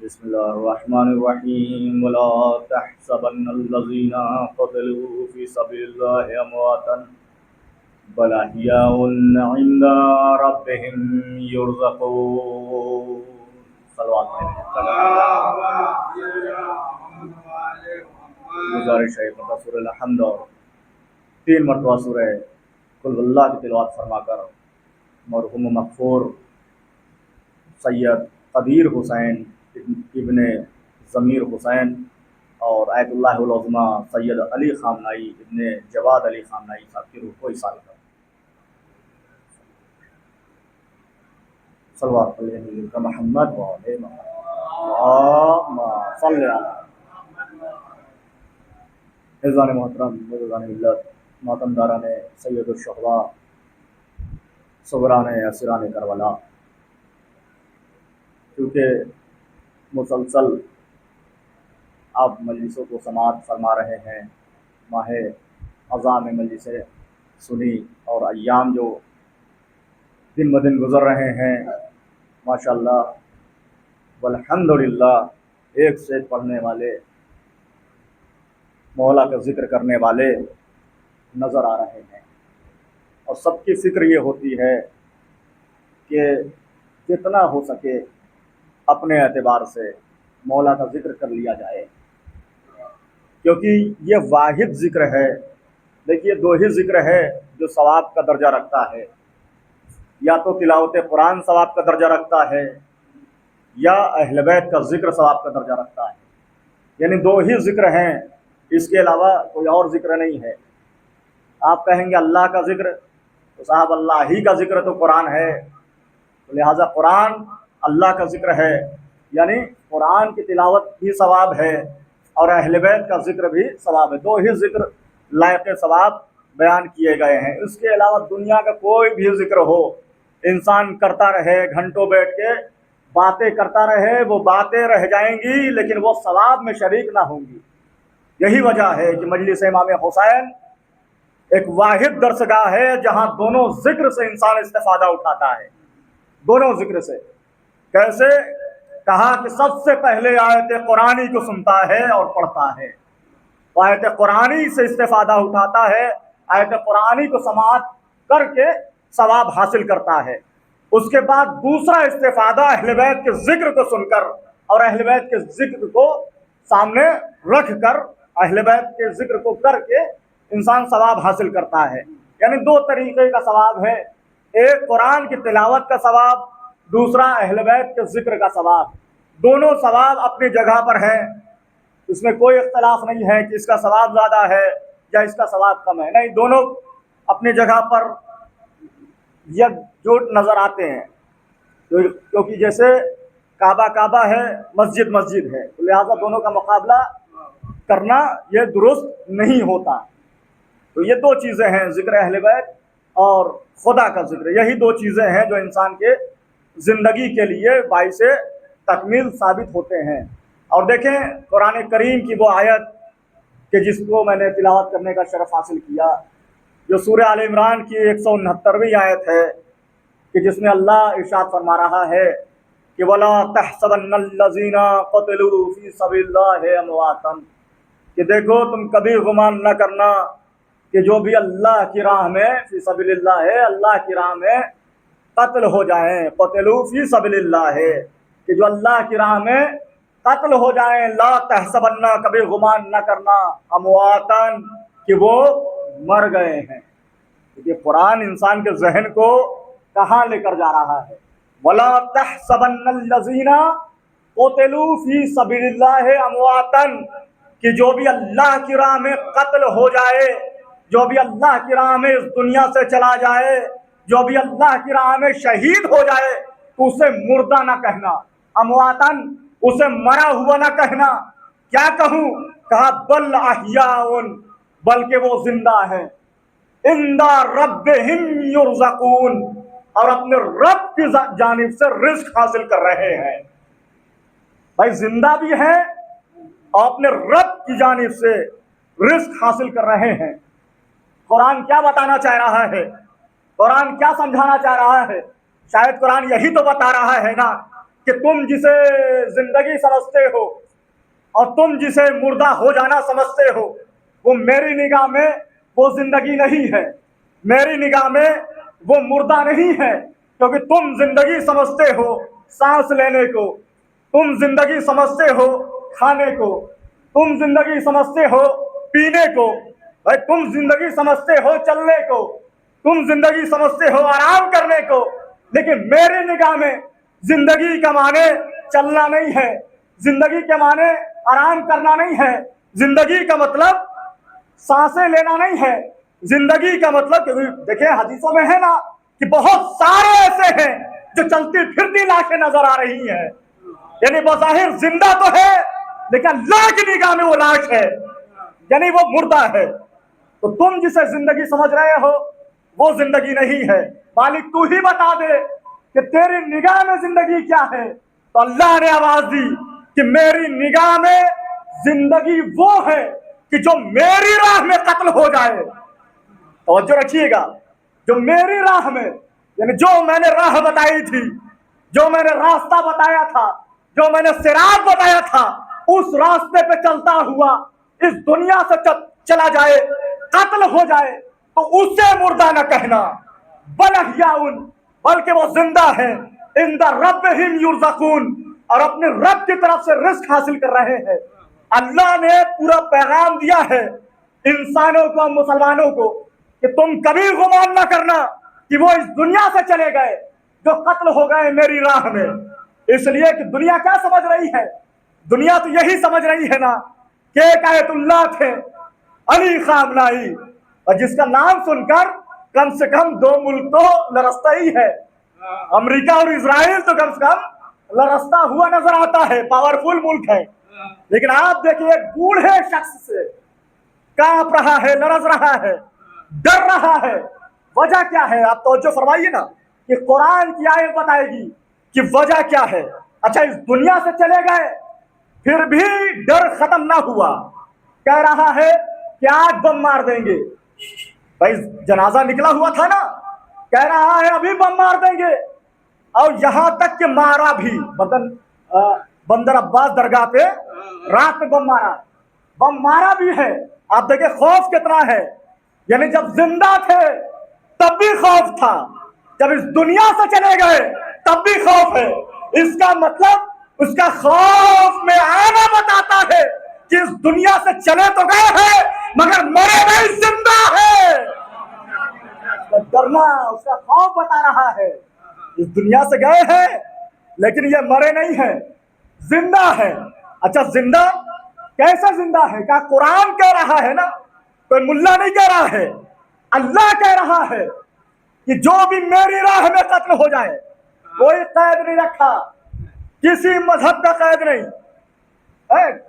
بسم الله الرحمن الرحيم ولا تحسبن الذين قتلوا في سبيل الله أمواتا بل أحياء عند ربهم يرزقون صلوات گزارش ہے سورہ الحمد اور 3 مرتبہ سورہ قل اللہ کی تلاوت فرما کر مرحوم مغفور سید قدیر حسین ابن ضمیر حسین اور آیت اللہ العظمیٰ سید علی خامنائی ابن جواد علی خامنائی صاحب کی روح کو اصال کر صلوات علیہ کا محمد وعلیہ اللہم صلی علی عزیزان محترم بزرگان ملت ماتمداران سید الشہداء صبران اسیران کربلا، کیونکہ مسلسل آپ مجلسوں کو سماعت فرما رہے ہیں، ماہ اذاں میں مجلسیں سنی اور ایام جو دن بدن گزر رہے ہیں ماشاءاللہ والحمدللہ، ایک سے ایک پڑھنے والے، مولا کا ذکر کرنے والے نظر آ رہے ہیں، اور سب کی فکر یہ ہوتی ہے کہ جتنا ہو سکے اپنے اعتبار سے مولا کا ذکر کر لیا جائے، کیونکہ یہ واحد ذکر ہے۔ دیکھیے، 2 ہی ذکر ہے جو ثواب کا درجہ رکھتا ہے، یا تو تلاوت قرآن ثواب کا درجہ رکھتا ہے یا اہل بیت کا ذکر ثواب کا درجہ رکھتا ہے، یعنی 2 ہی ذکر ہیں، اس کے علاوہ کوئی اور ذکر نہیں ہے۔ آپ کہیں گے اللہ کا ذکر، تو صاحب اللہ ہی کا ذکر تو قرآن ہے، لہذا قرآن اللہ کا ذکر ہے، یعنی قرآن کی تلاوت بھی ثواب ہے اور اہل بیت کا ذکر بھی ثواب ہے۔ 2 ہی ذکر لائق ثواب بیان کیے گئے ہیں۔ اس کے علاوہ دنیا کا کوئی بھی ذکر ہو، انسان کرتا رہے، گھنٹوں بیٹھ کے باتیں کرتا رہے، وہ باتیں رہ جائیں گی لیکن وہ ثواب میں شریک نہ ہوں گی۔ یہی وجہ ہے کہ مجلس امام حسین ایک واحد درسگاہ ہے جہاں دونوں ذکر سے انسان استفادہ اٹھاتا ہے۔ دونوں ذکر سے کیسے؟ کہا کہ سب سے پہلے آیت قرآنی کو سنتا ہے اور پڑھتا ہے، آیت قرآنی سے استفادہ اٹھاتا ہے، آیت قرآنی کو سماعت کر کے ثواب حاصل کرتا ہے۔ اس کے بعد دوسرا استفادہ اہل بیت کے ذکر کو سن کر اور اہل بیت کے ذکر کو سامنے رکھ کر، اہل بیت کے ذکر کو کر کے انسان ثواب حاصل کرتا ہے۔ یعنی 2 طریقے کا ثواب ہے، ایک قرآن کی تلاوت کا ثواب، دوسرا اہل بیت کے ذکر کا ثواب۔ دونوں ثواب اپنی جگہ پر ہیں، اس میں کوئی اختلاف نہیں ہے کہ اس کا ثواب زیادہ ہے یا اس کا ثواب کم ہے، نہیں، دونوں اپنی جگہ پر یکجوٹ نظر آتے ہیں، کیونکہ جیسے کعبہ ہے، مسجد مسجد ہے، تو لہذا دونوں کا مقابلہ کرنا یہ درست نہیں ہوتا۔ تو یہ 2 چیزیں ہیں، ذکر اہل بیت اور خدا کا ذکر، یہی 2 چیزیں ہیں جو انسان کے زندگی کے لیے باعث تکمیل ثابت ہوتے ہیں۔ اور دیکھیں قرآن کریم کی وہ آیت کہ جس کو میں نے تلاوت کرنے کا شرف حاصل کیا، جو سورہ آل عمران کی 169ویں آیت ہے، کہ جس میں اللہ ارشاد فرما رہا ہے کہ وَلَا تَحْسَبَنَّ الَّذِينَ قُتِلُوا فِي سَبِيلِ اللَّهِ أَمْوَاتًا، کہ دیکھو تم کبھی گمان نہ کرنا کہ جو بھی اللہ کی راہ میں فی سبیل اللہ ہے، اللہ کی راہ میں قتل ہو جائیں، قتلوا فی سبیل اللہ ہے، کہ جو اللہ کی راہ میں قتل ہو جائیں، لا تحسبن، کبھی گمان نہ کرنا، امواتن، کہ وہ مر گئے ہیں۔ یہ قرآن انسان کے ذہن کو کہاں لے کر جا رہا ہے؟ ولا تحسبن الذین قتلوا فی سبیل اللہ امواتن، کہ جو بھی اللہ کی راہ میں قتل ہو جائے، جو بھی اللہ کی راہ میں اس دنیا سے چلا جائے، جو بھی اللہ کی راہ میں شہید ہو جائے، تو اسے مردہ نہ کہنا، امواتن، اسے مرا ہوا نہ کہنا۔ کیا کہوں؟ کہا بل احیاء، بلکہ وہ زندہ ہے، عند ربہم یرزقون، اور اپنے رب کی جانب سے رزق حاصل کر رہے ہیں۔ بھائی زندہ بھی ہیں اور اپنے رب کی جانب سے رزق حاصل کر رہے ہیں۔ قرآن کیا بتانا چاہ رہا ہے؟ قرآن کیا سمجھانا چاہ رہا ہے؟ شاید قرآن یہی تو بتا رہا ہے نا کہ تم جسے زندگی سمجھتے ہو اور تم جسے مردہ ہو جانا سمجھتے ہو، وہ میری نگاہ میں وہ زندگی نہیں ہے، میری نگاہ میں وہ مردہ نہیں ہے، کیونکہ تم زندگی سمجھتے ہو سانس لینے کو، تم زندگی سمجھتے ہو کھانے کو، تم زندگی سمجھتے ہو پینے کو، بھائی تم زندگی سمجھتے ہو چلنے کو، تم زندگی سمجھتے ہو آرام کرنے کو، لیکن میری نگاہ میں زندگی کا معنی چلنا نہیں ہے، زندگی کے معنی آرام کرنا نہیں ہے، زندگی کا مطلب سانسیں لینا نہیں ہے، زندگی کا مطلب دیکھیں حدیثوں میں ہے نا کہ بہت سارے ایسے ہیں جو چلتی پھرتی لاشیں نظر آ رہی ہیں، یعنی بظاہر زندہ تو ہے لیکن اللہ کی نگاہ میں وہ لاش ہے، یعنی وہ مردہ ہے۔ تو تم جسے زندگی سمجھ رہے ہو وہ زندگی نہیں ہے، مالک تو ہی بتا دے کہ تیری نگاہ میں زندگی کیا ہے۔ تو اللہ نے آواز دی کہ میری نگاہ میں زندگی وہ ہے کہ جو میری راہ میں قتل ہو جائے۔ توجہ رکھیے گا، جو میری راہ میں، یعنی جو میں نے راہ بتائی تھی، جو میں نے راستہ بتایا تھا، جو میں نے صراط بتایا تھا، اس راستے پہ چلتا ہوا اس دنیا سے چلا جائے، قتل ہو جائے، تو اسے مردہ نہ کہنا، بل احیاء، بلکہ وہ زندہ ہے، عند ربہم یرزقون، اور اپنے رب کی طرف سے رزق حاصل کر رہے ہیں۔ اللہ نے پورا پیغام دیا ہے انسانوں کو، مسلمانوں کو، کہ تم کبھی گمان نہ کرنا کہ وہ اس دنیا سے چلے گئے جو قتل ہو گئے میری راہ میں، اس لیے کہ دنیا کیا سمجھ رہی ہے؟ دنیا تو یہی سمجھ رہی ہے نا کہ ایک آیت اللہ تھے علی خامنائی، اور جس کا نام سن کر کم سے کم 2 ملک تو لرزتا ہی ہے، امریکہ اور اسرائیل تو کم سے کم لرزتا ہوا نظر آتا ہے، پاورفل ملک ہے، لیکن آپ دیکھیے ایک بوڑھے شخص سے کانپ رہا ہے، لرز رہا ہے، ڈر رہا ہے، وجہ کیا ہے؟ آپ توجہ فرمائیے نا کہ قرآن کی آیت بتائے گی کہ وجہ کیا ہے۔ اچھا، اس دنیا سے چلے گئے پھر بھی ڈر ختم نہ ہوا، کہہ رہا ہے کہ آج بم مار دیں گے، بھائی جنازہ نکلا ہوا تھا نا، کہہ رہا ہے ابھی بم مار دیں گے، اور یہاں تک کہ مارا بھی، بندر عباس درگاہ پہ رات میں بم مارا بھی ہے۔ آپ دیکھیں خوف کتنا ہے، یعنی جب زندہ تھے تب بھی خوف تھا، جب اس دنیا سے چلے گئے تب بھی خوف ہے۔ اس کا مطلب اس کا خوف میں آنا بتاتا ہے کہ اس دنیا سے چلے تو گئے ہیں مگر مرے نہیں، زندہ ہے۔ ڈرنا اس کا خوف بتا رہا ہے، اس دنیا سے گئے ہیں لیکن یہ مرے نہیں ہیں، زندہ ہے۔ اچھا، زندہ کیسے زندہ ہے؟ کیا قرآن کہہ رہا ہے نا، کوئی ملا نہیں کہہ رہا ہے، اللہ کہہ رہا ہے کہ جو بھی میری راہ میں قتل ہو جائے، کوئی قید نہیں رکھا، کسی مذہب کا قید نہیں،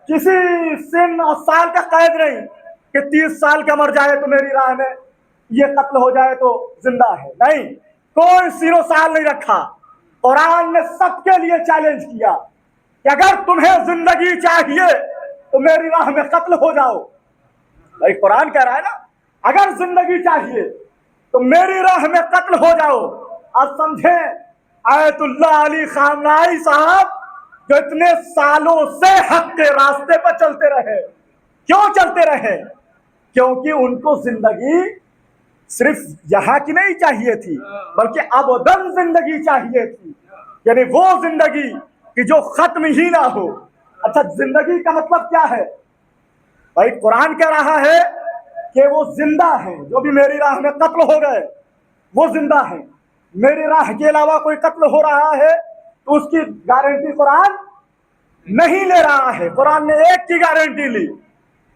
کسی سن اور سال کا قید نہیں کہ 30 سال کا مر جائے تو میری راہ میں یہ قتل ہو جائے تو زندہ ہے، نہیں، کوئی سن و سال نہیں رکھا۔ قرآن نے سب کے لیے چیلنج کیا کہ اگر تمہیں زندگی چاہیے تو میری راہ میں قتل ہو جاؤ۔ بھائی قرآن کہہ رہا ہے نا، اگر زندگی چاہیے تو میری راہ میں قتل ہو جاؤ۔ اب سمجھیں آیت اللہ علی خامنائی صاحب جو اتنے سالوں سے حق کے راستے پر چلتے رہے، کیوں چلتے رہے؟ کیونکہ ان کو زندگی صرف یہاں کی نہیں چاہیے تھی بلکہ ابداً زندگی چاہیے تھی، یعنی وہ زندگی کہ جو ختم ہی نہ ہو۔ اچھا، زندگی کا مطلب کیا ہے؟ بھائی قرآن کہہ رہا ہے کہ وہ زندہ ہیں، جو بھی میری راہ میں قتل ہو گئے وہ زندہ ہیں۔ میری راہ کے علاوہ کوئی قتل ہو رہا ہے تو اس کی گارنٹی قرآن نہیں لے رہا ہے، قرآن نے ایک کی گارنٹی لی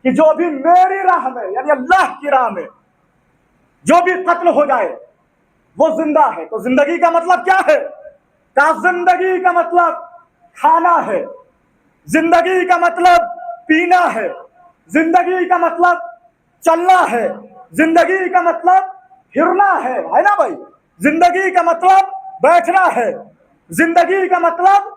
کہ جو بھی میری راہ میں، یعنی اللہ کی راہ میں جو بھی قتل ہو جائے وہ زندہ ہے۔ تو زندگی کا مطلب کیا ہے؟ زندگی کا مطلب کھانا ہے، زندگی کا مطلب پینا ہے، زندگی کا مطلب چلنا ہے، زندگی کا مطلب پھرنا ہے نا بھائی، زندگی کا مطلب بیٹھنا ہے، زندگی کا مطلب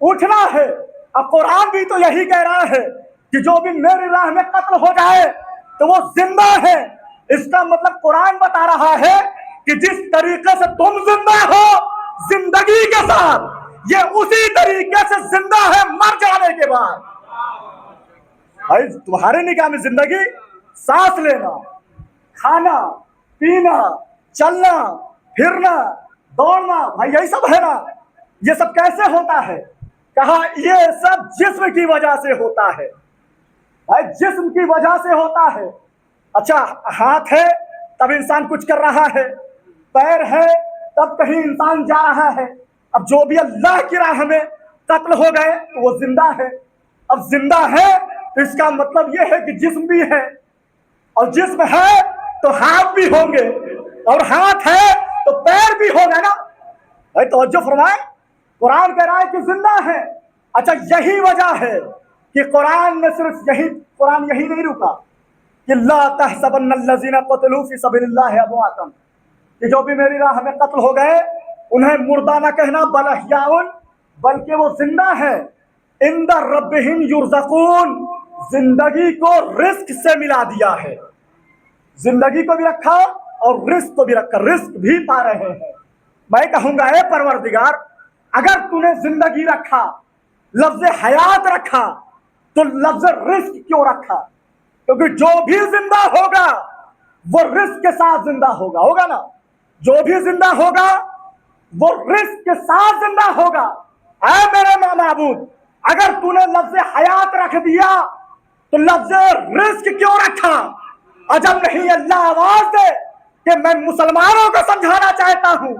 اٹھنا ہے۔ اب قرآن بھی تو یہی کہہ رہا ہے کہ جو بھی میری راہ میں قتل ہو جائے تو وہ زندہ ہے۔ اس کا مطلب قرآن بتا رہا ہے کہ جس طریقے سے تم زندہ ہو زندگی کے ساتھ، یہ اسی طریقے سے زندہ ہے مر جانے کے بعد. بھائی تمہارے نگاہ میں زندگی سانس لینا، کھانا پینا، چلنا پھرنا دوڑنا، بھائی یہی سب ہے نا. یہ سب کیسے ہوتا ہے؟ کہا یہ سب جسم کی وجہ سے ہوتا ہے. بھائی جسم کی وجہ سے ہوتا ہے. اچھا ہاتھ ہے تب انسان کچھ کر رہا ہے، پیر ہے تب کہیں انسان جا رہا ہے. اب جو بھی اللہ کی راہ میں قتل ہو گئے تو وہ زندہ ہے. اب زندہ ہے تو اس کا مطلب یہ ہے کہ جسم بھی ہے، اور جسم ہے تو ہاتھ بھی ہوں گے، اور ہاتھ ہے تو پیر بھی ہوگا نا. بھائی توجہ فرمائیں، قرآن کہہ رہا ہے کہ زندہ ہے. اچھا یہی وجہ ہے کہ قرآن میں صرف قرآن یہی نہیں رکا کہ لا تحسبن الذین قتلوا فی سبیل اللہ امواتا، کہ جو بھی میری راہ میں قتل ہو گئے انہیں مردہ نہ کہنا، بل احیاء، بلکہ وہ زندہ ہے. عند ربہم یرزقون، زندگی کو رزق سے ملا دیا ہے. زندگی کو بھی رکھا اور رزق کو بھی رکھا، رزق بھی پا رہے ہیں. میں کہوں گا اے پروردگار، اگر تو نے زندگی رکھا، لفظ حیات رکھا، تو لفظ رزق کیوں رکھا؟ کیونکہ جو بھی زندہ ہوگا وہ رزق کے ساتھ زندہ ہوگا نا. جو بھی زندہ ہوگا وہ رزق کے ساتھ زندہ ہوگا. اے میرے معبود، اگر تو نے لفظ حیات رکھ دیا تو لفظ رزق کیوں رکھا؟ عجب نہیں اللہ آواز دے کہ میں مسلمانوں کو سمجھانا چاہتا ہوں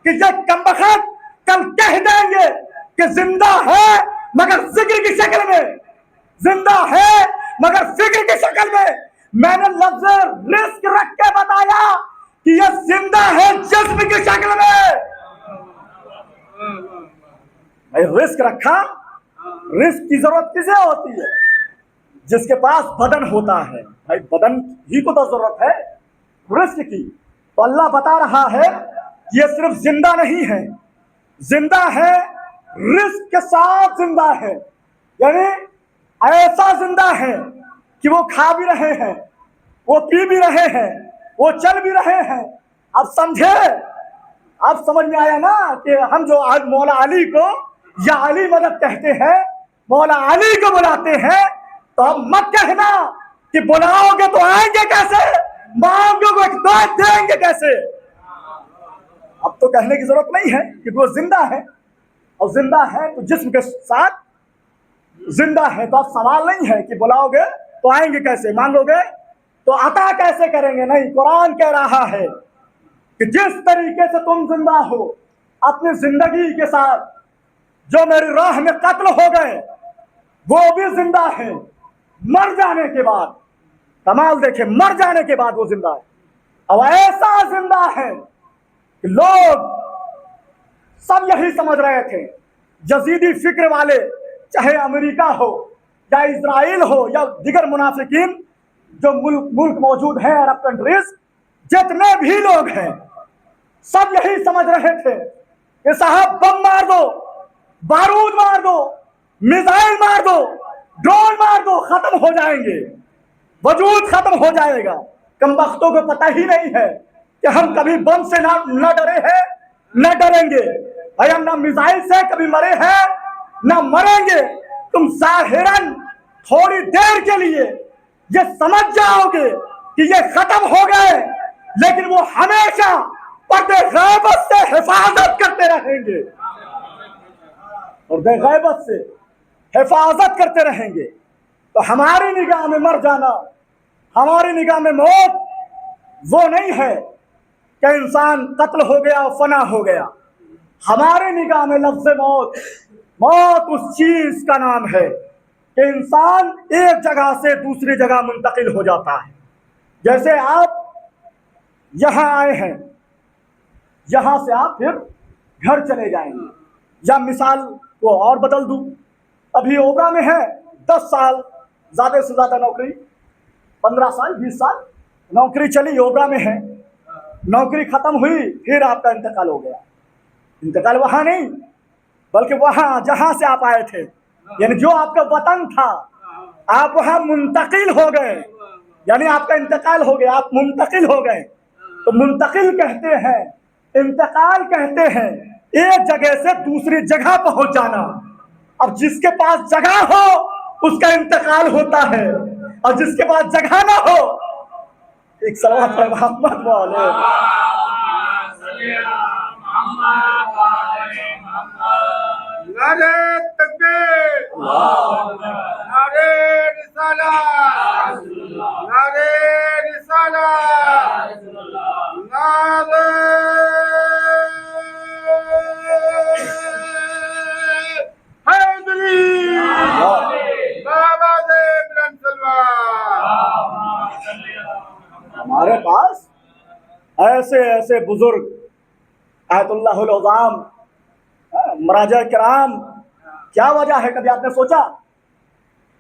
کہ یہ کمبخت کل کہہ دیں گے کہ زندہ ہے مگر ذکر کی شکل میں، زندہ ہے مگر فکر کی شکل میں. میں نے لفظ رزق رکھ کے بتایا کہ یہ زندہ ہے جسم کی شکل میں. رزق رکھا. رزق کی ضرورت کسے ہوتی ہے؟ جس کے پاس بدن ہوتا ہے. بھائی بدن ہی کو تو ضرورت ہے رزق کی. تو اللہ بتا رہا ہے یہ صرف زندہ نہیں ہے، زندہ ہے رزق کے ساتھ زندہ ہے. یعنی ایسا زندہ ہے کہ وہ کھا بھی رہے ہیں، وہ پی بھی رہے ہیں، وہ چل بھی رہے ہیں. اب سمجھے؟ اب سمجھ میں آیا نا کہ ہم جو آج مولا علی کو یا علی مدد کہتے ہیں، مولا علی کو بلاتے ہیں، تو اب مت کہنا کہ بلاؤ گے تو آئیں گے کیسے، مانگو گے تو دیں گے کیسے. اب تو کہنے کی ضرورت نہیں ہے کہ وہ زندہ ہے، اور زندہ ہے تو جسم کے ساتھ زندہ ہے. تو اب سوال نہیں ہے کہ بلاؤ گے تو آئیں گے کیسے، مانگو گے تو عطا کیسے کریں گے. نہیں، قرآن کہہ رہا ہے کہ جس طریقے سے تم زندہ ہو اپنی زندگی کے ساتھ، جو میری راہ میں قتل ہو گئے وہ بھی زندہ ہے مر جانے کے بعد. کمال دیکھیں، مر جانے کے بعد وہ زندہ ہے. اب ایسا زندہ ہے کہ لوگ سب یہی سمجھ رہے تھے، یزیدی فکر والے، چاہے امریکہ ہو یا اسرائیل ہو یا دیگر منافقین جو ملک موجود ہیں، عرب کنٹریز، جتنے بھی لوگ ہیں سب یہی سمجھ رہے تھے کہ صاحب بم مار دو، بارود مار دو، میزائل مار دو، ڈرون مار دو، ختم ہو جائیں گے، وجود ختم ہو جائے گا. کم بختوں کو پتہ ہی نہیں ہے کہ ہم کبھی بم سے نہ ڈرے ہیں نہ ڈریں گے. بھائی ہم نہ میزائل سے کبھی مرے ہیں نہ مریں گے. تم ظاہراً تھوڑی دیر کے لیے یہ سمجھ جاؤ گے کہ یہ ختم ہو گئے، لیکن وہ ہمیشہ پردے غیبت سے حفاظت کرتے رہیں گے، پردے غیبت سے حفاظت کرتے رہیں گے. تو ہماری نگاہ میں مر جانا، ہماری نگاہ میں موت وہ نہیں ہے کہ انسان قتل ہو گیا اور فنا ہو گیا. ہمارے نگاہ میں لفظ موت، موت اس چیز کا نام ہے کہ انسان ایک جگہ سے دوسری جگہ منتقل ہو جاتا ہے. جیسے آپ یہاں آئے ہیں، یہاں سے آپ پھر گھر چلے جائیں گے. یا مثال کو اور بدل دوں، ابھی اوبرا میں ہے 10 سال زیادہ سے زیادہ نوکری، 15 سال 20 سال نوکری چلی، اوبرا میں ہے، نوکری ختم ہوئی، پھر آپ کا انتقال ہو گیا. انتقال وہاں نہیں بلکہ وہاں جہاں سے آپ آئے تھے، یعنی جو آپ کا وطن تھا، آپ وہاں منتقل ہو گئے، یعنی آپ کا انتقال ہو گیا، آپ منتقل ہو گئے. تو منتقل کہتے ہیں، انتقال کہتے ہیں ایک جگہ سے دوسری جگہ پہنچ جانا. اب جس کے پاس جگہ ہو اس کا انتقال ہوتا ہے, اور جس کے پاس جگہ نہ ہو, ایک صلوات پر محمد والے. نعرہ تکبیر، نعرہ رسالت، نعرہ رسالت، نعرہ حیدری، بابا دے بلند سلوات. ہمارے پاس ایسے ایسے بزرگ آیت اللہ العظام مراجع کرام. کیا وجہ ہے؟ کبھی آپ نے سوچا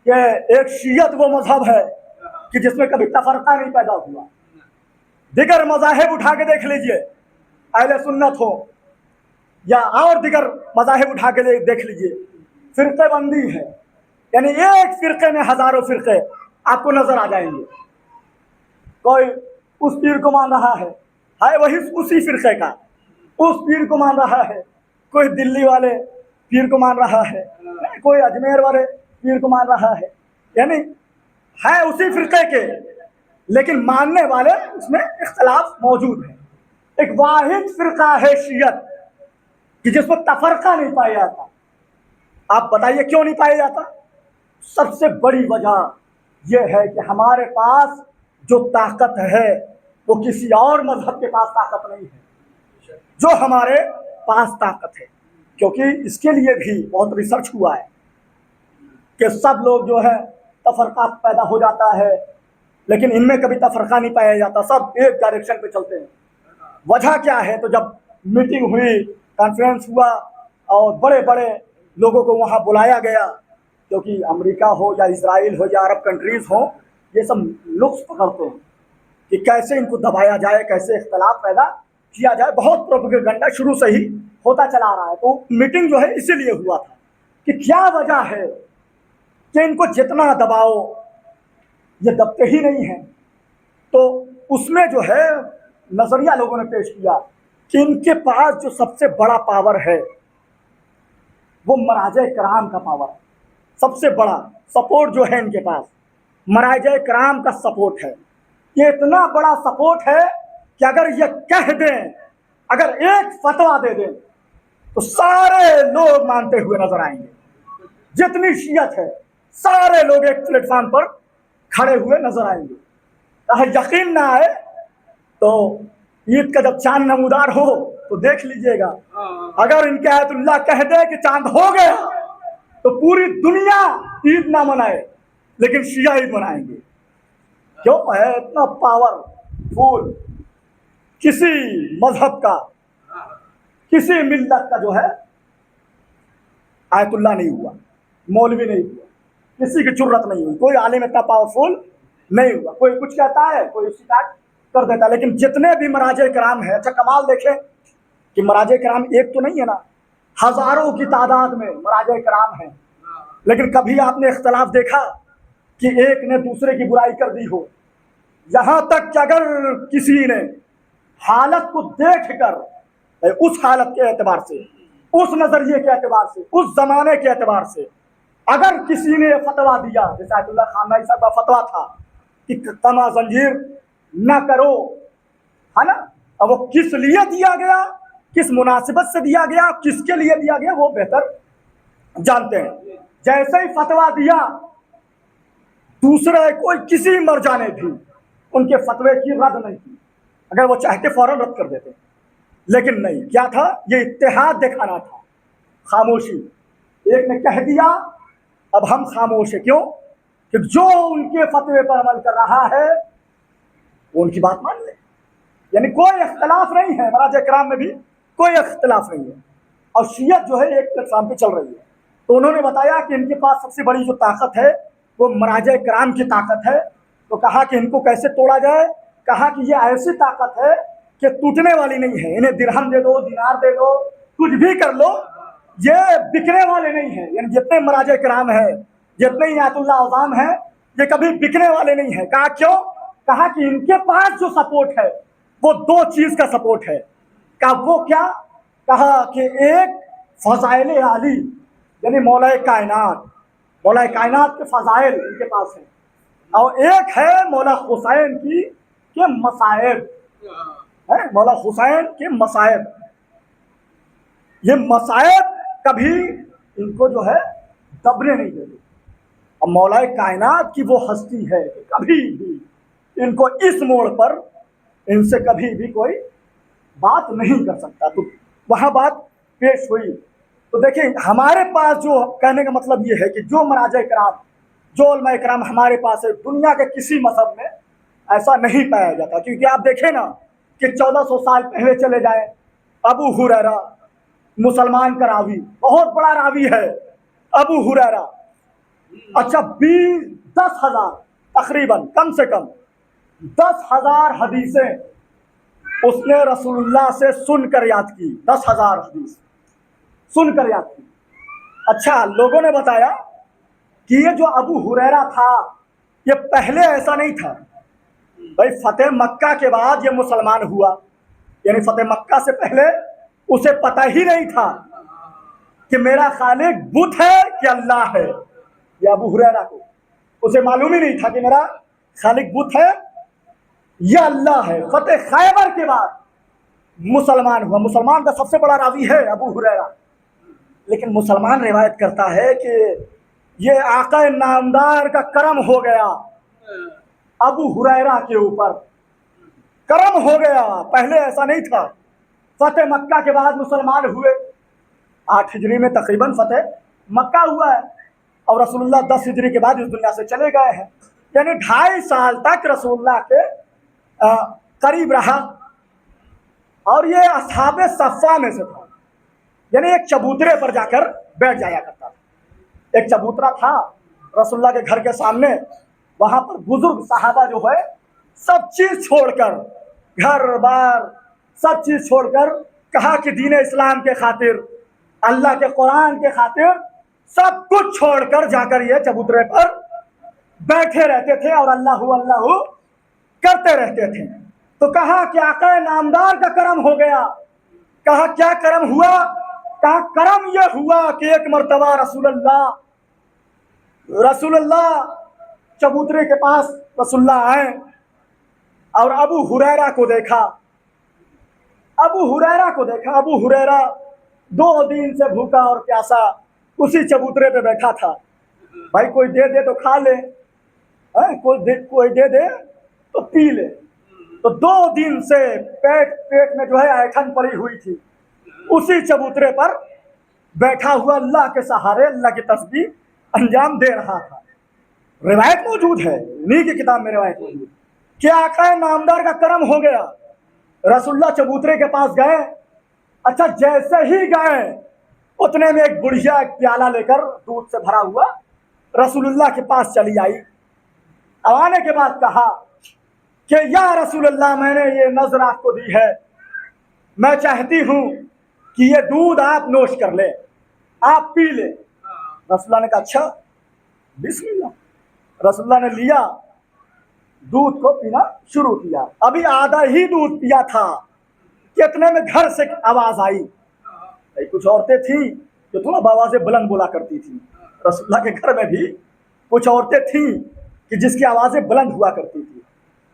کہ ایک شیعت وہ مذہب ہے کہ جس میں کبھی تفرقہ نہیں پیدا ہوا؟ دیگر مذاہب اٹھا کے دیکھ لیجئے, اہل سنت ہو یا اور دیگر مذاہب اٹھا کے دیکھ لیجئے, فرقے بندی ہے. یعنی ایک فرقے میں ہزاروں فرقے آپ کو نظر آ جائیں گے. کوئی اس پیر کو مان رہا ہے وہی اسی فرقے کا, اس پیر کو مان رہا ہے. کوئی دلی والے پیر کو مان رہا ہے, کوئی اجمیر والے پیر کو مان رہا ہے. یعنی ہے اسی فرقے کے, لیکن ماننے والے اس میں اختلاف موجود ہے. ایک واحد فرقہ ہے شیعت کہ جس میں تفرقہ نہیں پایا جاتا. آپ بتائیے کیوں نہیں پایا جاتا؟ سب سے بڑی وجہ یہ ہے کہ ہمارے پاس جو طاقت ہے وہ کسی اور مذہب کے پاس طاقت نہیں ہے جو ہمارے پاس طاقت ہے. کیونکہ اس کے لیے بھی بہت ریسرچ ہوا ہے کہ سب لوگ جو ہے تفرقہ پیدا ہو جاتا ہے, لیکن ان میں کبھی تفرقہ نہیں پایا جاتا, سب ایک ڈائریکشن پہ چلتے ہیں. وجہ کیا ہے؟ تو جب میٹنگ ہوئی, کانفرنس ہوا اور بڑے بڑے لوگوں کو وہاں بلایا گیا, کیونکہ امریکہ ہو یا اسرائیل ہو یا عرب کنٹریز ہو, یہ سب لطف پکڑتے ہیں کہ کیسے ان کو دبایا جائے, کیسے اختلاف پیدا کیا جائے. بہت پروپیگنڈا شروع سے ہی ہوتا چلا رہا ہے. تو میٹنگ جو ہے اسی لیے ہوا تھا کہ کیا وجہ ہے کہ ان کو جتنا دباؤ یہ دبتے ہی نہیں ہیں. تو اس میں جو ہے نظریہ لوگوں نے پیش کیا کہ ان کے پاس جو سب سے بڑا پاور ہے وہ مراجع کرام کا پاور ہے. سب سے بڑا سپورٹ جو ہے ان کے پاس مراجع کرام کا سپورٹ ہے. یہ اتنا بڑا سپورٹ ہے کہ اگر یہ کہہ دیں, اگر ایک فتویٰ دے دیں تو سارے لوگ مانتے ہوئے نظر آئیں گے. جتنی شیعت ہے سارے لوگ ایک پلیٹ فارم پر کھڑے ہوئے نظر آئیں گے. اگر یقین نہ آئے تو عید کا جب چاند نمودار ہو تو دیکھ لیجئے گا. اگر ان کے آیت اللہ کہہ دے کہ چاند ہو گیا تو پوری دنیا عید نہ منائے, لیکن شیعہ عید منائیں گے. کیوں ہے اتنا پاور فل؟ کسی مذہب کا, کسی ملت کا جو ہے آیت اللہ نہیں ہوا, مولوی نہیں ہوا, کسی کی جرت نہیں ہوئی, کوئی عالم اتنا پاورفل نہیں ہوا. کوئی کچھ کہتا ہے, کوئی شکایت کر دیتا ہے, لیکن جتنے بھی مراجع کرام ہیں, اچھا کمال دیکھیں کہ مراجع کرام ایک تو نہیں ہے نا, ہزاروں کی تعداد میں مراجع کرام ہیں. لیکن کبھی آپ نے اختلاف دیکھا کہ ایک نے دوسرے کی برائی کر دی ہو؟ یہاں تک کہ اگر کسی نے حالت کو دیکھ کر اس حالت کے اعتبار سے, اس نظریے کے اعتبار سے, اس زمانے کے اعتبار سے اگر کسی نے فتویٰ دیا, جیسے آیت اللہ خامنہ صاحب کا فتویٰ تھا کہ تما زنجیر نہ کرو, ہے نا, اب وہ کس لیے دیا گیا, کس مناسبت سے دیا گیا, کس کے لیے دیا گیا, وہ بہتر جانتے ہیں. جیسے ہی فتویٰ دیا دوسرے کوئی کسی مرجع نے بھی ان کے فتوے کی رد نہیں کی. اگر وہ چاہتے فوراً رد کر دیتے, لیکن نہیں. کیا تھا؟ یہ اتحاد دکھانا تھا, خاموشی. ایک نے کہہ دیا اب ہم خاموش ہیں. کیوں؟ کہ جو ان کے فتوے پر عمل کر رہا ہے وہ ان کی بات مان لے. یعنی کوئی اختلاف نہیں ہے, مراجع کرام میں بھی کوئی اختلاف نہیں ہے, اور شیعت جو ہے ایک پلیٹ فارم پہ چل رہی ہے. تو انہوں نے بتایا کہ ان کے پاس سب سے بڑی جو طاقت ہے وہ مراجع کرام کی طاقت ہے. تو کہا کہ ان کو کیسے توڑا جائے؟ کہا کہ یہ ایسی طاقت ہے کہ ٹوٹنے والی نہیں ہے. انہیں درہم دے دو, دینار دے دو, کچھ بھی کر لو, یہ بکنے والے نہیں ہیں. یعنی جتنے مراجع کرام ہیں, جتنے آیت اللہ اعظام ہیں, یہ کبھی بکنے والے نہیں ہیں. کہا کیوں؟ کہا کہ ان کے پاس جو سپورٹ ہے وہ دو چیز کا سپورٹ ہے. کہا وہ کیا؟ کہا کہ ایک فضائل عالی یعنی مولا کائنات کے فضائل ان کے پاس ہیں، اور ایک ہے مولا حسین کی کے مصائب، ہے مولا حسین کے مصائب۔ یہ مصائب کبھی ان کو جو ہے دبنے نہیں دیتے، اور مولا کائنات کی وہ ہستی ہے کہ کبھی بھی ان کو اس موڑ پر ان سے کبھی بھی کوئی بات نہیں کر سکتا۔ تو وہاں بات پیش ہوئی۔ تو دیکھیں ہمارے پاس جو کہنے کا مطلب یہ ہے کہ جو مراجع کرام، جو علماء کرام ہمارے پاس ہے، دنیا کے کسی مذہب میں ایسا نہیں پایا جاتا۔ کیونکہ آپ دیکھیں نا کہ 1400 سال پہلے چلے جائیں، ابو ہریرہ مسلمان کا راوی، بہت بڑا راوی ہے ابو ہریرہ، اچھا 10,000 تقریباً کم سے کم 10,000 حدیثیں اس نے رسول اللہ سے سن کر یاد کی، 10,000 حدیث سن کر یاد کی۔ اچھا لوگوں نے بتایا کہ یہ جو ابو ہریرہ تھا یہ پہلے ایسا نہیں تھا، بھائی فتح مکہ کے بعد یہ مسلمان ہوا، یعنی فتح مکہ سے پہلے اسے پتہ ہی نہیں تھا کہ میرا خالق بت ہے کہ اللہ ہے۔ یہ ابو ہریرہ کو اسے معلوم ہی نہیں تھا کہ میرا خالق بت ہے یا اللہ ہے۔ فتح خیبر کے بعد مسلمان ہوا، مسلمان کا سب سے بڑا راوی ہے ابو ہریرہ، لیکن مسلمان روایت کرتا ہے کہ یہ آقا نامدار کا کرم ہو گیا ابو ہریرہ کے اوپر، کرم ہو گیا، پہلے ایسا نہیں تھا۔ فتح مکہ کے بعد مسلمان ہوئے، 8 ہجری میں تقریباً فتح مکہ ہوا ہے، اور رسول اللہ 10 ہجری کے بعد اس دنیا سے چلے گئے ہیں، یعنی 2.5 سال تک رسول اللہ کے قریب رہا۔ اور یہ اصحاب صفہ میں سے تھا، یعنی ایک چبوترے پر جا کر بیٹھ جایا کرتا تھا۔ ایک چبوترا تھا رسول اللہ کے گھر کے سامنے، وہاں پر بزرگ صحابہ جو ہے سب چیز چھوڑ کر، گھر بار سب چیز چھوڑ کر، کہا کہ دین اسلام کے خاطر، اللہ کے قرآن کے خاطر سب کچھ چھوڑ کر جا کر یہ چبوترے پر بیٹھے رہتے تھے اور اللہ اللہ کرتے رہتے تھے۔ تو کہا کہ آقا نامدار کا کرم ہو گیا۔ کہا کیا کرم ہوا؟ کہا کرم یہ ہوا کہ ایک مرتبہ رسول اللہ چبوترے کے پاس رسول اللہ آئے اور ابو ہریرہ کو دیکھا۔ ابو ہریرہ 2 دن سے بھوکا اور پیاسا اسی چبوترے پہ بیٹھا تھا۔ بھائی کوئی دے دے تو کھا لے، کوئی دے دے تو پی لے۔ تو 2 دن سے پیٹ میں جو ہے ایٹھن پڑی ہوئی تھی، اسی چبوترے پر بیٹھا ہوا اللہ کے سہارے اللہ کی تسبیح انجام دے رہا تھا۔ روایت موجود ہے، انہی کی کتاب میں روایت موجود کہ آقا نامدار کا کرم ہو گیا۔ رسول اللہ چبوترے کے پاس گئے، اچھا جیسے ہی گئے اتنے میں ایک بڑھیا ایک پیالہ لے کر دودھ سے بھرا ہوا رسول اللہ کے پاس چلی آئی۔ اب آنے کے بعد کہا کہ یا رسول اللہ میں نے یہ نظر آپ کو دی ہے، میں چاہتی ہوں کہ یہ دودھ آپ نوش کر لیں، آپ پی لیں۔ رسول اللہ نے کہا اچھا بسم اللہ۔ رسول اللہ نے لیا، دودھ کو پینا شروع کیا۔ ابھی آدھا ہی دودھ پیا تھا کہ اتنے میں گھر سے آواز آئی۔ کچھ عورتیں تھیں جو تھوڑا آوازیں بلند بولا کرتی تھیں، رسول اللہ کے گھر میں بھی کچھ عورتیں تھیں کہ جس کی آوازیں بلند ہوا کرتی تھی،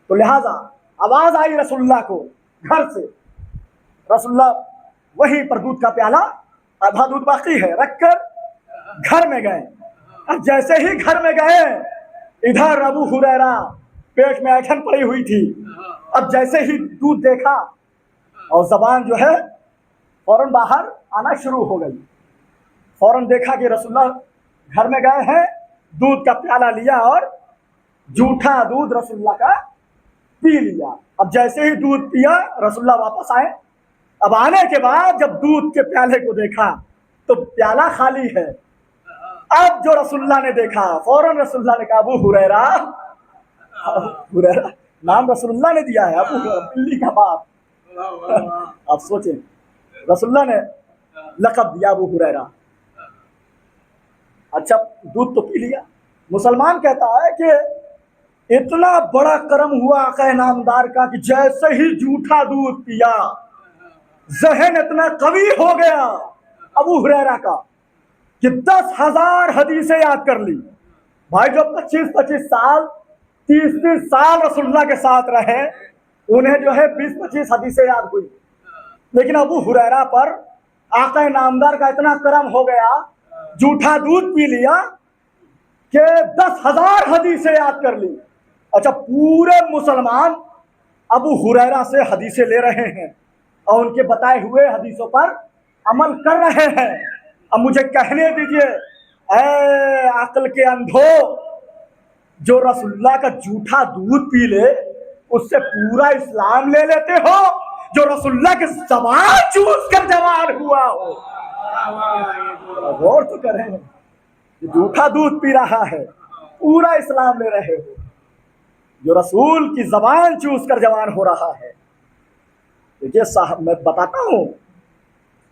تو لہٰذا آواز آئی رسول اللہ کو گھر سے۔ رسول اللہ وہیں پر دودھ کا پیالہ، آدھا دودھ باقی ہے، رکھ کر گھر میں گئے۔ اب جیسے ہی گھر میں گئے، ادھر ابو ہریرہ پیٹ میں ایٹھن پڑی ہوئی تھی۔ اب جیسے ہی دودھ دیکھا اور زبان جو ہے فوراً باہر آنا شروع ہو گئی، فوراً دیکھا کہ رسول اللہ گھر میں گئے ہیں، دودھ کا پیالہ لیا اور جھوٹا دودھ رسول اللہ کا پی لیا۔ اب جیسے ہی دودھ پیا رسول اللہ واپس آئے۔ اب آنے کے بعد جب دودھ کے پیالے کو دیکھا تو پیالہ خالی ہے۔ اب جو رسول اللہ نے دیکھا فوراً رسول اللہ نے کہا ابو ہریرہ، نام رسول اللہ نے دیا ہے، ابو بلی کا باپ۔ آپ سوچیں رسول اللہ نے لقب دیا ابو ہریرہ۔ اچھا دودھ تو پی لیا۔ مسلمان کہتا ہے کہ اتنا بڑا کرم ہوا آقا نامدار کا کہ جیسے ہی جھوٹا دودھ پیا ذہن اتنا قوی ہو گیا ابو ہریرہ کا کہ 10,000 حدیثیں یاد کر لی. بھائی جو 25 سال 30 سال رسول اللہ کے ساتھ رہے انہیں جو ہے 20-25 حدیثیں یاد ہوئی. لیکن ابو ہریرہ پر آقا نامدار کا اتنا کرم ہو گیا, جھوٹا دودھ پی لیا کہ 10,000 حدیثیں یاد کر لی. اچھا, پورے مسلمان ابو ہریرہ سے حدیثیں لے رہے ہیں اور ان کے بتائے ہوئے حدیثوں پر عمل کر رہے ہیں. اب مجھے کہنے دیجئے اے عقل کے اندھو, جو رسول اللہ کا جھوٹا دودھ پی لے اس سے پورا اسلام لے لیتے ہو, جو رسول اللہ کے زبان چوس کر جوان ہوا ہو. غور تو کریں, جھوٹا دودھ پی رہا ہے پورا اسلام لے رہے ہو, جو رسول کی زبان چوس کر جوان ہو رہا ہے. دیکھیے صاحب, میں بتاتا ہوں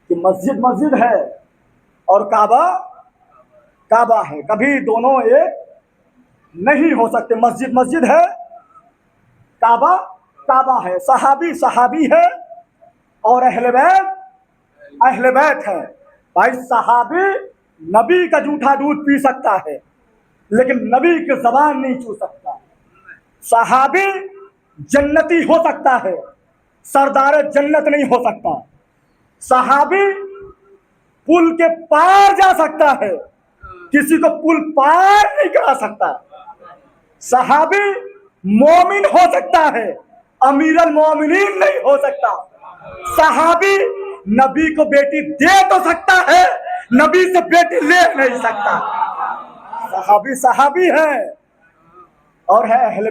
کہ مسجد ہے اور کعبہ ہے, کبھی دونوں ایک نہیں ہو سکتے. مسجد ہے, کعبہ ہے, صحابی ہے اور اہل بیت ہے. بھائی صحابی نبی کا جھوٹا دودھ پی سکتا ہے لیکن نبی کی زبان نہیں چھو سکتا. صحابی جنتی ہو سکتا ہے, سردار جنت نہیں ہو سکتا. صحابی پل کے پار جا سکتا ہے, کسی کو پل پار نہیں کرا سکتا. صحابی مومن ہو سکتا ہے, امیر المومنین نہیں ہو سکتا. صحابی نبی کو بیٹی دے تو سکتا ہے, نبی سے بیٹی لے نہیں سکتا. صحابی ہے اور ہے اہل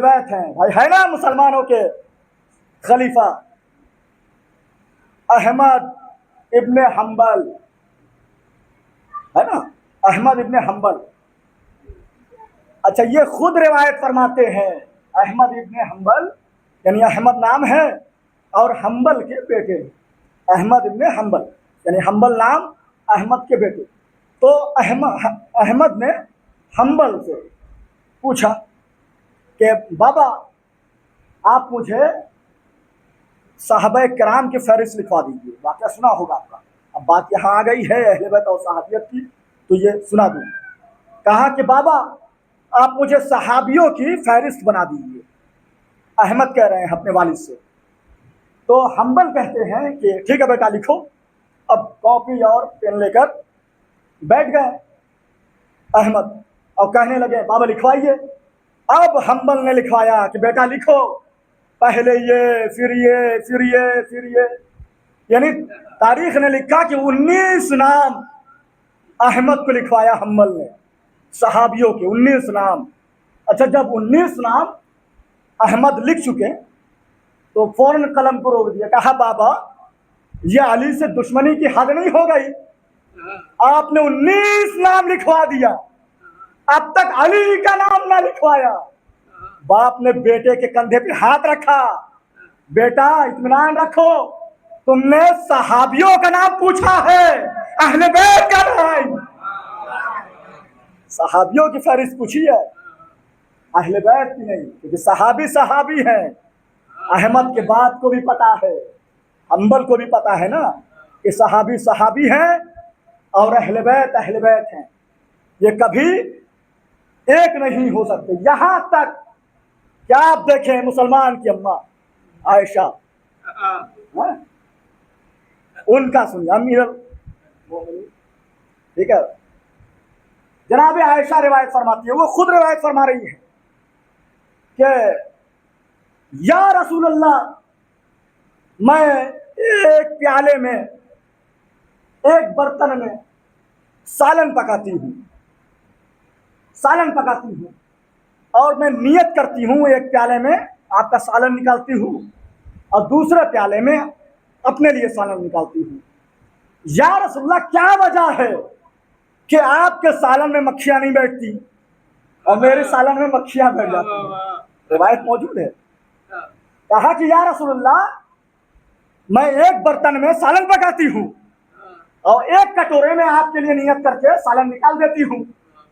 بیت ہیں. بھائی ہے نا مسلمانوں کے خلیفہ احمد ابن حنبل, ہے نا احمد ابن حنبل. اچھا, یہ خود روایت فرماتے ہیں احمد ابن حنبل, یعنی احمد نام ہے اور حنبل کے بیٹے احمد ابن حنبل, یعنی حنبل نام احمد کے بیٹے. تو احمد نے حنبل سے پوچھا کہ بابا آپ مجھے صحابہ کرام کی فہرست لکھوا دیجیے. واقعہ سنا ہوگا آپ کا. اب بات یہاں آ گئی ہے اہل بیت اور صحابیت کی, تو یہ سنا دوں. کہا کہ بابا آپ مجھے صحابیوں کی فہرست بنا دیجیے. احمد کہہ رہے ہیں اپنے والد سے. تو حنبل کہتے ہیں کہ ٹھیک ہے بیٹا لکھو. اب کاپی اور پین لے کر بیٹھ گئے احمد اور کہنے لگے بابا لکھوائیے. اب حنبل نے لکھوایا کہ بیٹا لکھو, پہلے یہ پھر یہ, یعنی تاریخ نے لکھا کہ 19 نام احمد کو لکھوایا حنبل نے, صحابیوں کے 19 نام. اچھا, جب 19 نام احمد لکھ چکے تو فوراً قلم کو روک دیا. کہا بابا یہ علی سے دشمنی کی حد نہیں ہو گئی, آپ نے 19 نام لکھوا دیا, اب تک علی کا نام نہ لکھوایا. باپ نے بیٹے کے کندھے پہ ہاتھ رکھا, بیٹا اطمینان رکھو, تم نے صحابیوں کا نام پوچھا ہے, اہل بیت کا نام. صحابیوں کی فہرست پوچھی ہے, اہل بیت کی نہیں, کیونکہ صحابی ہیں. احمد کے بعد کو بھی پتا ہے, حنبل کو بھی پتا ہے نا کہ صحابی ہیں اور اہل بیت ہیں. یہ کبھی ایک نہیں ہو سکتے. یہاں تک کیا آپ دیکھیں مسلمان کی اماں عائشہ, ان کا سنیے امیر المومنین, ٹھیک ہے. جناب عائشہ روایت فرماتی ہے, وہ خود روایت فرما رہی ہے کہ یا رسول اللہ, میں ایک پیالے میں ایک برتن میں سالن پکاتی ہوں اور میں نیت کرتی ہوں ایک پیالے میں آپ کا سالن نکالتی ہوں اور دوسرے پیالے میں اپنے لیے سالن نکالتی ہوں. یا رسول اللہ کیا وجہ ہے کہ آپ کے سالن میں مکھیاں نہیں بیٹھتی اور میرے سالن میں مکھیاں بیٹھ جاتی ہیں؟ روایت موجود ہے. کہا کہ یا رسول اللہ میں ایک برتن میں سالن پکاتی ہوں اور ایک کٹورے میں آپ کے لیے نیت کر کے سالن نکال دیتی ہوں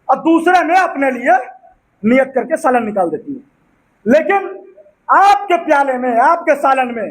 اور دوسرے میں اپنے لیے نیت کر کے سالن نکال دیتی ہوں, لیکن آپ کے پیالے میں آپ کے سالن میں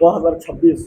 2026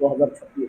2026।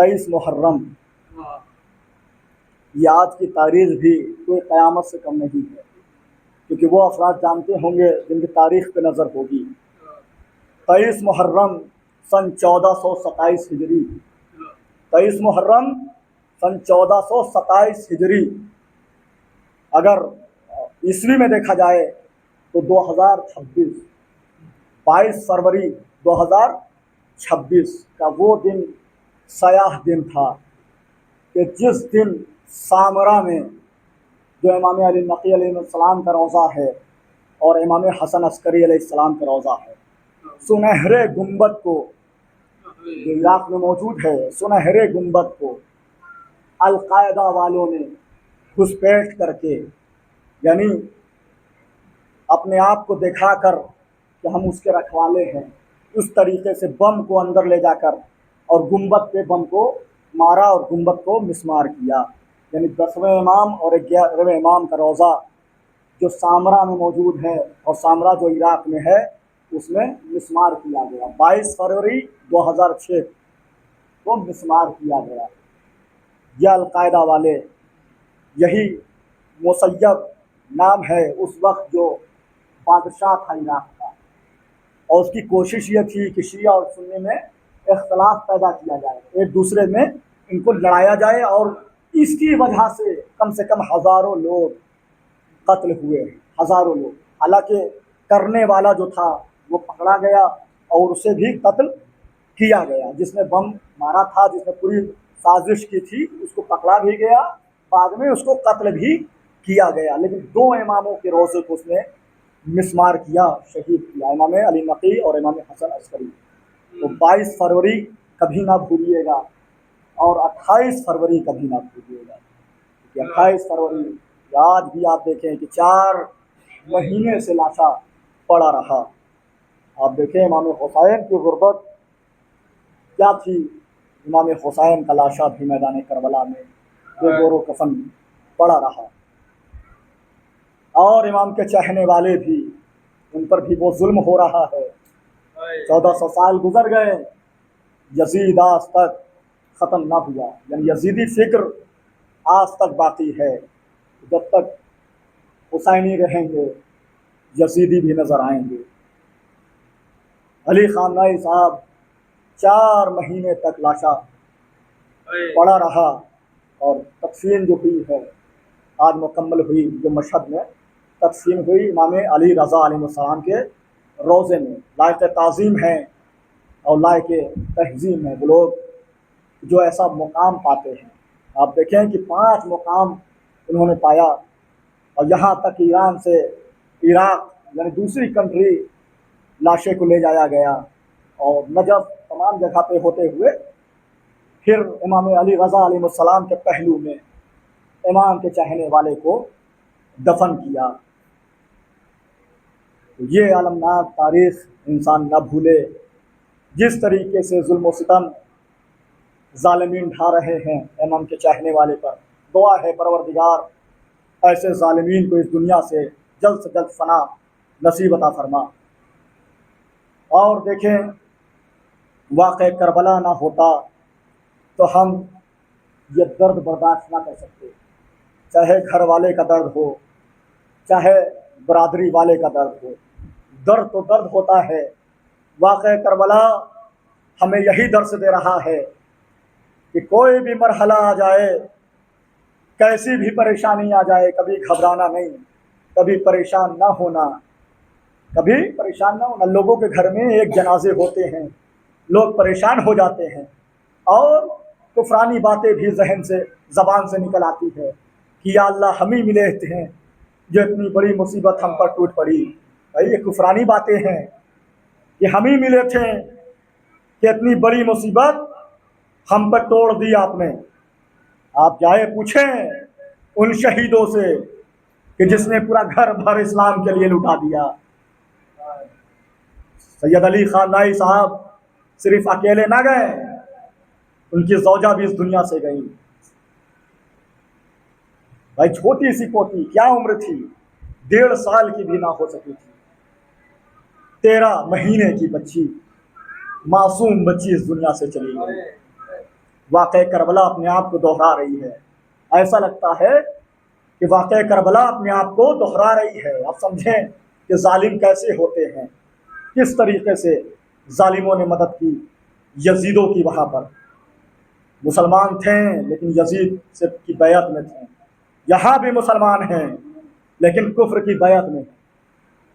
23 محرم، یہ آج کی تاریخ بھی کوئی قیامت سے کم نہیں ہے، کیونکہ وہ افراد جانتے ہوں گے جن کی تاریخ پہ نظر ہوگی۔ 23 محرم سن 1427 ہجری، 23 محرم سن 1427 ہجری، اگر عیسوی میں دیکھا جائے تو 2026، 22 فروری 2026 کا وہ دن سیاہ دن تھا کہ جس دن سامرا میں جو امام علی نقی علیہ السلام کا روضہ ہے اور امام حسن عسکری علیہ السلام کا روضہ ہے، سنہرے گنبد کو جو عراق میں موجود ہے، سنہرے گنبد کو القاعدہ والوں نے گھسپیٹ کر کے، یعنی اپنے آپ کو دکھا کر کہ ہم اس کے رکھوالے ہیں، اس طریقے سے بم کو اندر لے جا کر اور گنبد پہ بم کو مارا اور گنبد کو مسمار کیا۔ یعنی 10ویں امام اور 11ویں امام کا روضہ جو سامرا میں موجود ہے، اور سامرا جو عراق میں ہے، اس میں مسمار کیا گیا۔ 22 فروری 2006 کو مسمار کیا گیا۔ یہ القاعدہ والے، یہی مسیب نام ہے اس وقت جو بادشاہ تھا عراق کا، اور اس کی کوشش یہ تھی کہ شیعہ اور سنی میں اختلاف پیدا کیا جائے، ایک دوسرے میں ان کو لڑایا جائے، اور اس کی وجہ سے کم ہزاروں لوگ قتل ہوئے، ہزاروں لوگ۔ حالانکہ کرنے والا جو تھا وہ پکڑا گیا اور اسے بھی قتل کیا گیا، جس نے بم مارا تھا، جس نے پوری سازش کی تھی، اس کو پکڑا بھی گیا، بعد میں اس کو قتل بھی کیا گیا۔ لیکن 2 اماموں کے روضے کو اس نے مسمار کیا، شہید کیا، امام علی نقی اور امام حسن عسکری۔ تو 22 فروری کبھی نہ بھولیے گا، اور 28 فروری کبھی نہ بھولیے گا، کہ 28 فروری آج بھی آپ دیکھیں کہ 4 مہینے سے لاشا پڑا رہا۔ آپ دیکھیں امام حسین کی غربت کیا تھی، امام حسین کا لاشا بھی میدان کربلا میں بے گور و کفن پڑا رہا، اور امام کے چاہنے والے بھی، ان پر بھی وہ ظلم ہو رہا ہے۔ 1400 سال گزر گئے، یزید آج تک ختم نہ ہوا، یعنی یزیدی فکر آج تک باقی ہے۔ جب تک حسینی رہیں گے یزیدی بھی نظر آئیں گے۔ علی خامنہئی صاحب 4 مہینے تک لاشا پڑا رہا، اور تدفین جو ہوئی ہے آج مکمل ہوئی، جو مشہد میں تدفین ہوئی امام علی رضا علیہ السلام کے روضے میں۔ لائق تعظیم ہیں اور لائق تہذیم ہیں وہ لوگ جو ایسا مقام پاتے ہیں۔ آپ دیکھیں کہ 5 مقام انہوں نے پایا، اور یہاں تک ایران سے عراق یعنی دوسری کنٹری لاشے کو لے جایا گیا، اور نجف تمام جگہ پہ ہوتے ہوئے پھر امام علی رضا علیہ السلام کے پہلو میں امام کے چاہنے والے کو دفن کیا۔ یہ المناک تاریخ انسان نہ بھولے۔ جس طریقے سے ظلم و ستم ظالمین ڈھا رہے ہیں امام کے چاہنے والے پر، دعا ہے پروردگار ایسے ظالمین کو اس دنیا سے جلد فنا نصیب عطا فرما۔ اور دیکھیں، واقع کربلا نہ ہوتا تو ہم یہ درد برداشت نہ کر سکتے، چاہے گھر والے کا درد ہو، چاہے برادری والے کا درد ہو، درد تو درد ہوتا ہے۔ واقع کربلا ہمیں یہی درس دے رہا ہے کہ کوئی بھی مرحلہ آ جائے، کیسی بھی پریشانی آ جائے، کبھی گھبرانا نہیں، کبھی پریشان نہ ہونا، کبھی پریشان نہ ہونا۔ لوگوں کے گھر میں ایک جنازے ہوتے ہیں، لوگ پریشان ہو جاتے ہیں، اور کفرانی باتیں بھی ذہن سے، زبان سے نکل آتی ہے کہ یا اللہ ہم ہی ملے ہیں جو اتنی بڑی مصیبت ہم پر ٹوٹ پڑی۔ بھائی یہ کفرانی باتیں ہیں کہ ہم ہی ملے تھے کہ اتنی بڑی مصیبت ہم پر توڑ دی آپ نے۔ آپ جائے پوچھیں ان شہیدوں سے کہ جس نے پورا گھر بھر اسلام کے لیے لٹا دیا۔ سید علی خامنہئی صاحب صرف اکیلے نہ گئے، ان کی زوجہ بھی اس دنیا سے گئی۔ بھائی چھوٹی سی پوتی، کیا عمر تھی، 1.5 سال کی بھی نہ ہو سکی تھی، 13 مہینے کی بچی، معصوم بچی اس دنیا سے چلی گئی۔ واقع کربلا اپنے آپ کو دوہرا رہی ہے. ایسا لگتا ہے کہ واقع کربلا اپنے آپ کو دوہرا رہی ہے. آپ سمجھیں کہ ظالم کیسے ہوتے ہیں، کس طریقے سے ظالموں نے مدد کی یزیدوں کی. وہاں پر مسلمان تھے لیکن یزید سے کی بیعت میں تھے. یہاں بھی مسلمان ہیں لیکن کفر کی بیعت میں ہیں.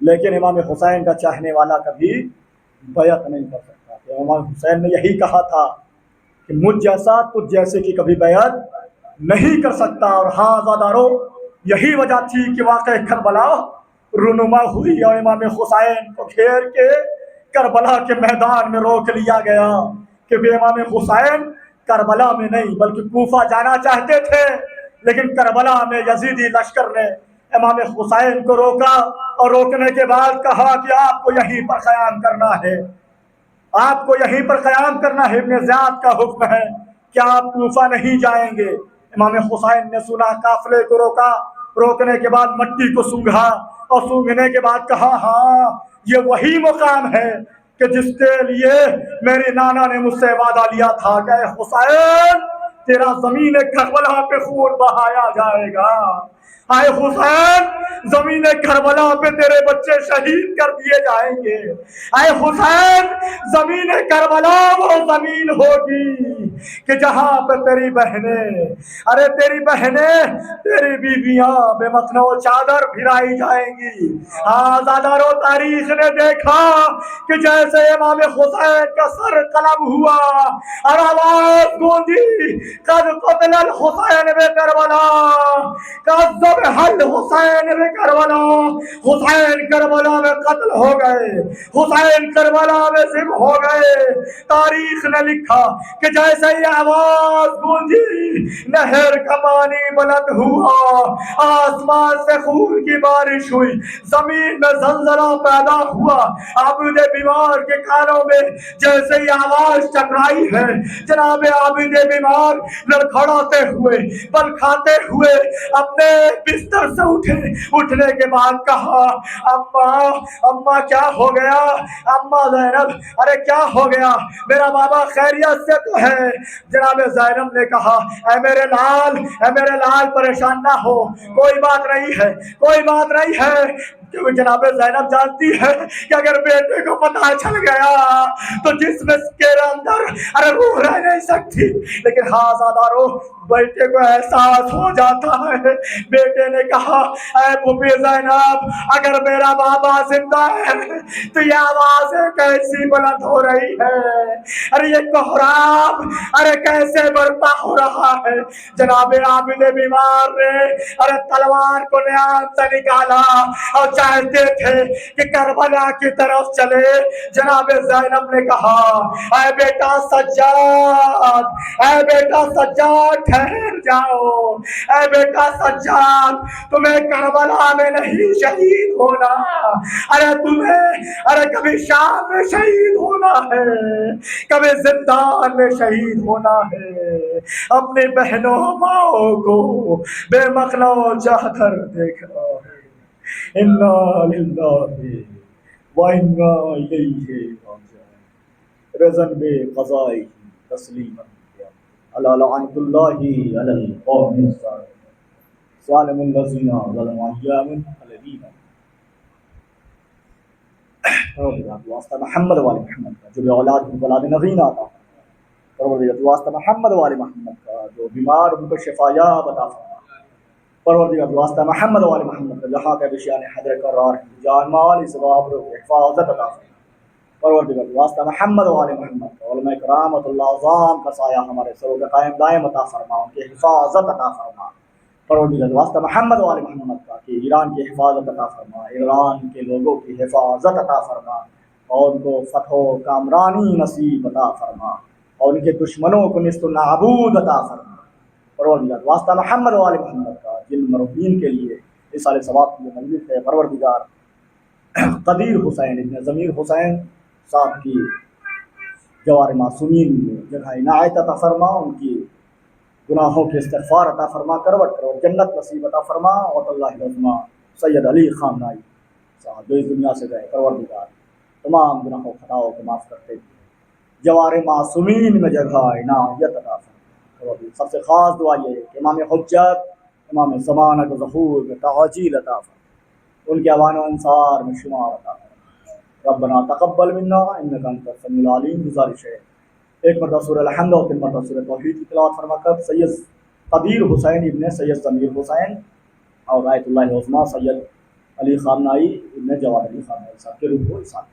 لیکن امام حسین کا چاہنے والا کبھی بیعت نہیں کر سکتا. کہ امام حسین نے یہی کہا تھا کہ مجھ جیسا تجھ جیسے کی کبھی بیعت نہیں کر سکتا. اور ہاں آزادارو، یہی وجہ تھی کہ واقع کربلا رونما ہوئی اور امام حسین کو گھیر کے کربلا کے میدان میں روک لیا گیا. کیونکہ امام حسین کربلا میں نہیں بلکہ کوفہ جانا چاہتے تھے، لیکن کربلا میں یزیدی لشکر نے امام حسین کو روکا اور روکنے کے بعد کہا کہ آپ کو یہیں پر قیام کرنا ہے، آپ کو یہیں پر قیام کرنا ہے. ابن زیاد کا حکم ہے کہ آپ کوفہ نہیں جائیں گے. امام حسین نے سنا، قافلے کو روکا، روکنے کے بعد مٹی کو سونگھا اور سونگھنے کے بعد کہا ہاں یہ وہی مقام ہے کہ جس کے لیے میرے نانا نے مجھ سے وعدہ لیا تھا کہ اے حسین تیرا زمین کربلا پہ خون بہایا جائے گا. اے حسین زمین کربلا پہ تیرے بچے شہید کر دیے جائیں گے. اے حسین زمین کربلا وہ زمین ہوگی کہ جہاں پہ تیری بہنیں، ارے تیری بہنیں، تیری بیویاں بے مخنو چادر پھرائی جائیں گی. آزادارو، تاریخ نے دیکھا کہ جیسے امام حسین کا سر قلم ہوا اور آواز گونجی قد قتل الحسین بے کربلا، قد ذبح الحسین بے کربلا، حسین کربلا میں قتل ہو گئے، حسین کربلا میں ذبح ہو گئے. تاریخ نے لکھا کہ جیسے ہی آواز گونجی نہر کا پانی بلند ہوا، آسمان سے خون کی بارش ہوئی، زمین میں زلزلہ پیدا ہوا. عابد بیمار کے کانوں میں جیسے ہی آواز ٹکرائی ہے، جناب عابد بیمار لڑکھڑاتے ہوئے پل کھاتے ہوئے اپنے بستر سے اٹھنے کے بعد کہا اماں کیا ہو گیا؟ اماں زینب ارے کیا ہو گیا؟ میرا بابا خیریت سے تو ہے؟ جناب زینب نے کہا اے میرے لال پریشان نہ ہو، کوئی بات نہیں ہے، کوئی بات نہیں ہے. کیونکہ جناب زینب جانتی ہے کہ اگر بیٹے کو پتہ چل گیا تو جسم کے اندر ارے روح رہ نہیں سکتی. لیکن ہاں آزادارو، بیٹے کو احساس ہو جاتا ہے. بیٹے نے کہا اے پھوپھی زینب اگر میرا بابا زندہ ہے تو یہ آوازیں کیسی بلند ہو رہی ہے؟ ارے یہ کوہرام ارے کیسے برپا ہو رہا ہے؟ جناب عابد بیمار نے ارے تلوار کو نیام سے نکالا اور چاہتے تھے کہ کربلا کی طرف چلے. جناب زینب نے کہا اے بیٹا سجاد، اے بیٹا سجاد ٹھہر جاؤ، اے بیٹا سجاد تمہیں کربلا میں نہیں شہید ہونا، ارے تمہیں ارے کبھی شام میں شہید ہونا ہے، کبھی زندان میں شہید ہونا ہے. اپنی بہنوں ماؤں کو بے مخنو چادر دیکھ رہا ہے. انا للہ وانا الیہ راجعون. رضن بے قضائی تسلیما علی لعنۃ اللہ علی القوم الظالمین. ظالم الذین ظلموا ایام الذین واسطہ محمد والے محمد کا جو اولاد اولاد نبی عطا پروردگار واسطہ محمد والے محمد کا جو بیمار ان کو شفا یاب عطا فرما. پروردگار واسطہ محمد والے محمد کا جہاں کے بشیان حضرت قرار جان مال ثواب و حفاظت عطا فرما. پروردگار واسطہ محمد والے محمد کا علماء کرامۃ اللہ اعظام کا سایہ ہمارے سروں کا قائم دائم عطا فرما، ان کی حفاظت عطا فرما. پروردگار واسطہ محمد والے محمد کا کہ ایران کی حفاظت عطا فرما، ایران کے لوگوں کی حفاظت عطا فرما اور ان کو فتح و کامرانی نصیب عطا فرما اور ان کے دشمنوں کو نیست و نابود عطا فرما. پروردگار واسطہ محمد والے محمد کا جن مربین کے لیے اس سال ثواب کی مجلس ہے، پروردگار قدیر حسین ابن ضمیر حسین صاحب کی جوار معصومین میں جگہ عنایت عطا فرما، ان کی گناہوں کے استغفار عطا فرما، کروٹ کرو جنت نصیب عطا فرما. اور اللہ العظمہ سید علی خان نائی صاحب جو اس دنیا سے گئے، پروردگار تمام گناہوں خطاؤں کو معاف کرتے ہوئے جوار معصومین میں جگہ عنایت عطا فرما. سب سے خاص دعا یہ ہے کہ امام حجت امام زمانہ کو ظہور میں تعجیل عطا فرما، ان کے اوان و انصار میں شمار عطا فرما۔ ربنا تقبل منا انک انت السمیع العلیم۔ گزارش ہے ایک مرتبہ سورہ الحمد اور 3 مرتبہ سورہ توحید کی تلاوت فرما کر سید قدیر حسین ابن سید ضمیر حسین اور آیت اللہ عظمیٰ سید علی خامنائی ابن جواد علی خامنائی صاحب کے روح کو احسان